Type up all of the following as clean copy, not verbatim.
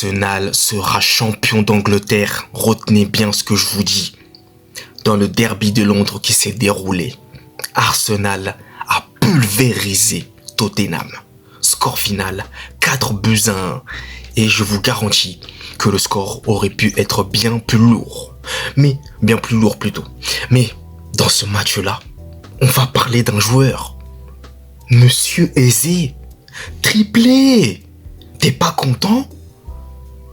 Arsenal sera champion d'Angleterre. Retenez bien ce que je vous dis. Dans le derby de Londres qui s'est déroulé, Arsenal a pulvérisé Tottenham. Score final, 4-1. Et je vous garantis que le score aurait pu être bien plus lourd. Bien plus lourd plutôt. Mais dans ce match-là, on va parler d'un joueur. Monsieur Eze. Triplé. T'es pas content?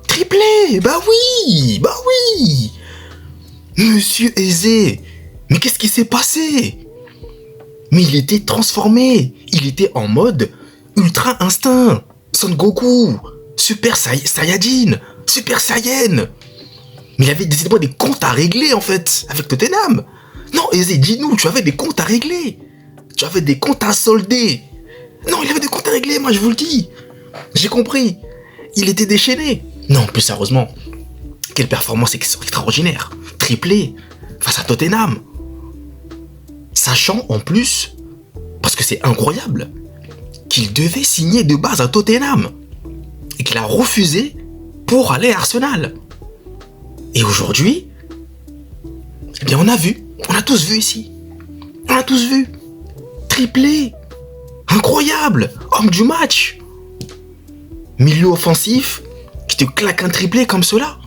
Triplé. Bah oui. Monsieur Eze. Mais qu'est-ce qui s'est passé? Mais il était transformé. Il était en mode Ultra Instinct. Son Goku. Super Saiyajin. Super Saiyan. Mais il avait décidément des comptes à régler en fait. Avec Tottenham. Non Eze, dis-nous, tu avais des comptes à régler. Tu avais des comptes à solder. Non, il avait des comptes à régler, moi je vous le dis. J'ai compris. Il était déchaîné. Non, plus sérieusement, quelle performance extraordinaire. Triplé face à Tottenham. Sachant en plus, parce que c'est incroyable, qu'il devait signer de base à Tottenham. Et qu'il a refusé pour aller à Arsenal. Et aujourd'hui, eh bien on a tous vu ici. On a tous vu. Triplé. Incroyable. Homme du match. Milieu offensif qui te claque un triplé comme cela.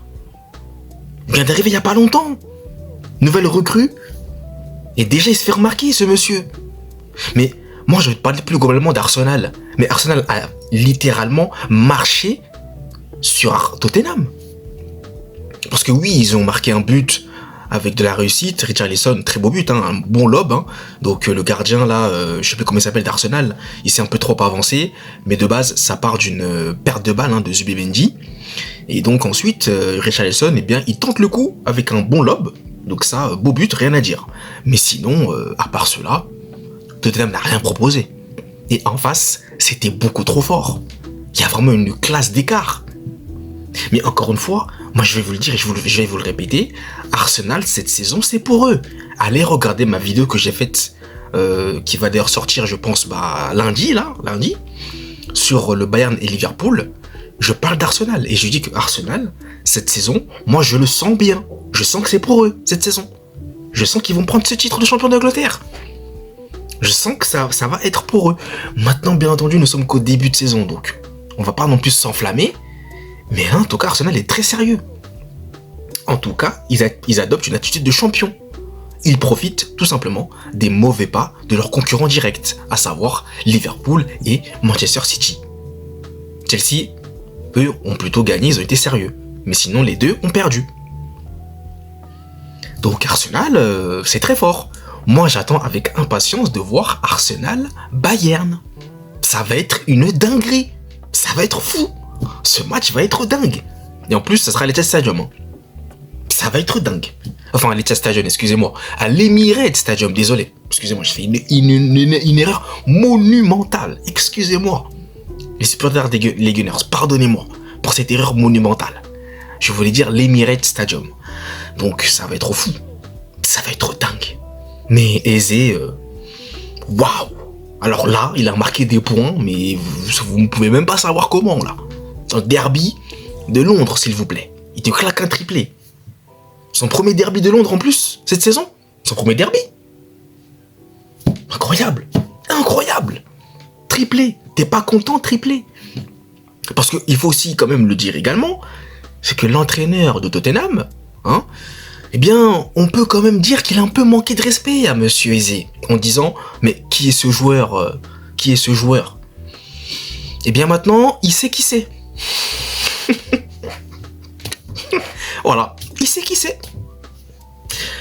Il vient d'arriver il n'y a pas longtemps. Nouvelle recrue. Et déjà il se fait remarquer ce monsieur. Mais moi je vais te parler plus globalement d'Arsenal. Mais Arsenal a littéralement marché sur Tottenham. Parce que oui, ils ont marqué un but avec de la réussite. Richarlison, très beau but, hein, un bon lob. Hein. Donc le gardien là, je sais plus comment il s'appelle d'Arsenal, il s'est un peu trop avancé. Mais de base, ça part d'une perte de balle de Zubimendi. Et donc ensuite, Richarlison, eh bien, il tente le coup avec un bon lob. Donc ça, beau but, rien à dire. Mais sinon, à part cela, Tottenham n'a rien proposé. Et en face, c'était beaucoup trop fort. Il y a vraiment une classe d'écart. Mais encore une fois, moi je vais vous le dire et je vais vous le répéter, Arsenal cette saison c'est pour eux. Allez regarder ma vidéo que j'ai faite, qui va d'ailleurs sortir je pense lundi, sur le Bayern et Liverpool. Je parle d'Arsenal et je dis que Arsenal, cette saison, moi je le sens bien. Je sens que c'est pour eux cette saison. Je sens qu'ils vont prendre ce titre de champion d'Angleterre. Je sens que ça va être pour eux. Maintenant bien entendu nous sommes qu'au début de saison donc on va pas non plus s'enflammer. Mais en tout cas, Arsenal est très sérieux. En tout cas, ils adoptent une attitude de champion. Ils profitent tout simplement des mauvais pas de leurs concurrents directs, à savoir Liverpool et Manchester City. Chelsea, eux, ont plutôt gagné, ils ont été sérieux. Mais sinon, les deux ont perdu. Donc Arsenal, c'est très fort. Moi, j'attends avec impatience de voir Arsenal-Bayern. Ça va être une dinguerie. Ça va être fou. Ce match va être dingue. Et en plus, ça sera à l'Etihad Stadium. Hein. Ça va être dingue. Enfin, à l'Etihad Stadium, excusez-moi. À l'Emirates Stadium, désolé. Excusez-moi, je fais une erreur monumentale. Excusez-moi. Les supporters les Gunners, pardonnez-moi pour cette erreur monumentale. Je voulais dire l'Emirates Stadium. Donc, ça va être fou. Ça va être dingue. Mais Eze, waouh. Alors là, il a marqué des points, mais vous ne pouvez même pas savoir comment, là. Un derby de Londres, s'il vous plaît. Il te claque un triplé. Son premier derby de Londres en plus, cette saison. Son premier derby. Incroyable. Incroyable. Triplé. T'es pas content, triplé. Parce qu'il faut aussi quand même le dire également, c'est que l'entraîneur de Tottenham, eh bien, on peut quand même dire qu'il a un peu manqué de respect à Monsieur Eze. En disant, mais qui est ce joueur Qui est ce joueur? Eh bien maintenant, il sait qui c'est. Voilà, il sait qui c'est.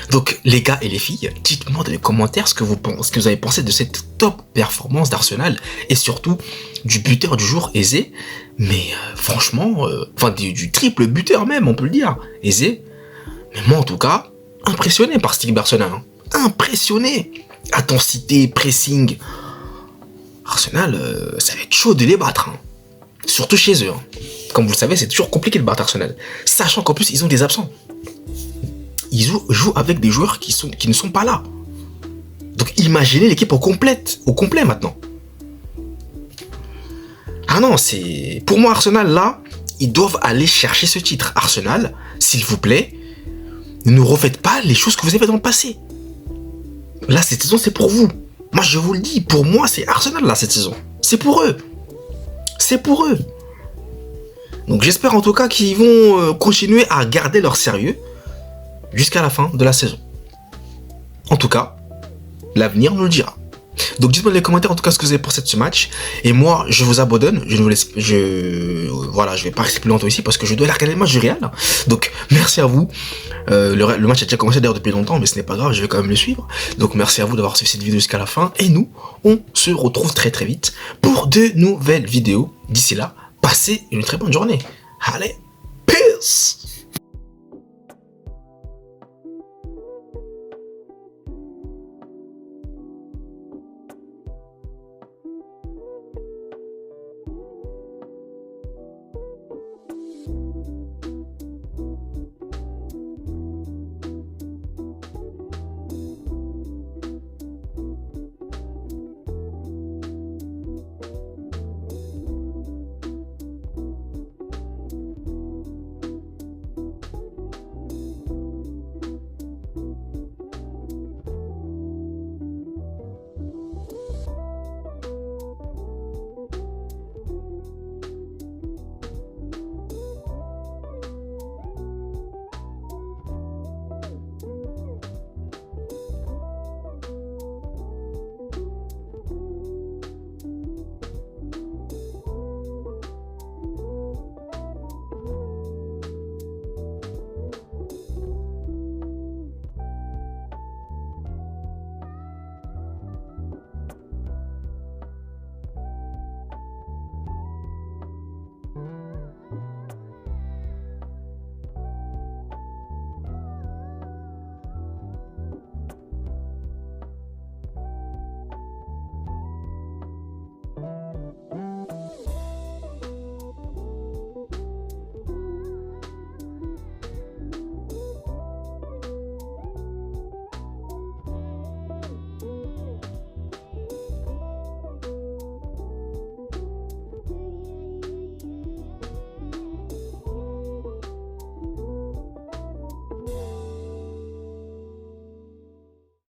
Donc les gars et les filles, dites-moi dans les commentaires ce que vous avez pensé de cette top performance d'Arsenal et surtout du buteur du jour, Eze. Mais franchement, du triple buteur même, on peut le dire, Eze. Mais moi en tout cas, impressionné par ce type d'Arsenal. Impressionné. Intensité, pressing. Arsenal, ça va être chaud de les battre. Surtout chez eux. Comme vous le savez, c'est toujours compliqué de battre Arsenal. Sachant qu'en plus, ils ont des absents. Ils jouent avec des joueurs qui ne sont pas là. Donc imaginez l'équipe au complet maintenant. Ah non, c'est... Pour moi, Arsenal, là, ils doivent aller chercher ce titre. Arsenal, s'il vous plaît, ne nous refaites pas les choses que vous avez fait dans le passé. Là, cette saison, c'est pour vous. Moi, je vous le dis, pour moi, c'est Arsenal, là, cette saison. C'est pour eux. C'est pour eux. Donc, j'espère en tout cas qu'ils vont continuer à garder leur sérieux jusqu'à la fin de la saison. En tout cas, l'avenir nous le dira. Donc dites-moi dans les commentaires en tout cas ce que vous avez pensé de ce match. Et moi, je vous abandonne. Je ne vous laisse. Voilà, je vais pas rester plus longtemps ici parce que je dois aller regarder le match du Real. Donc merci à vous. Le match a déjà commencé d'ailleurs depuis longtemps, mais ce n'est pas grave, je vais quand même le suivre. Donc merci à vous d'avoir suivi cette vidéo jusqu'à la fin. Et nous, on se retrouve très très vite pour de nouvelles vidéos. D'ici là, passez une très bonne journée. Allez, peace!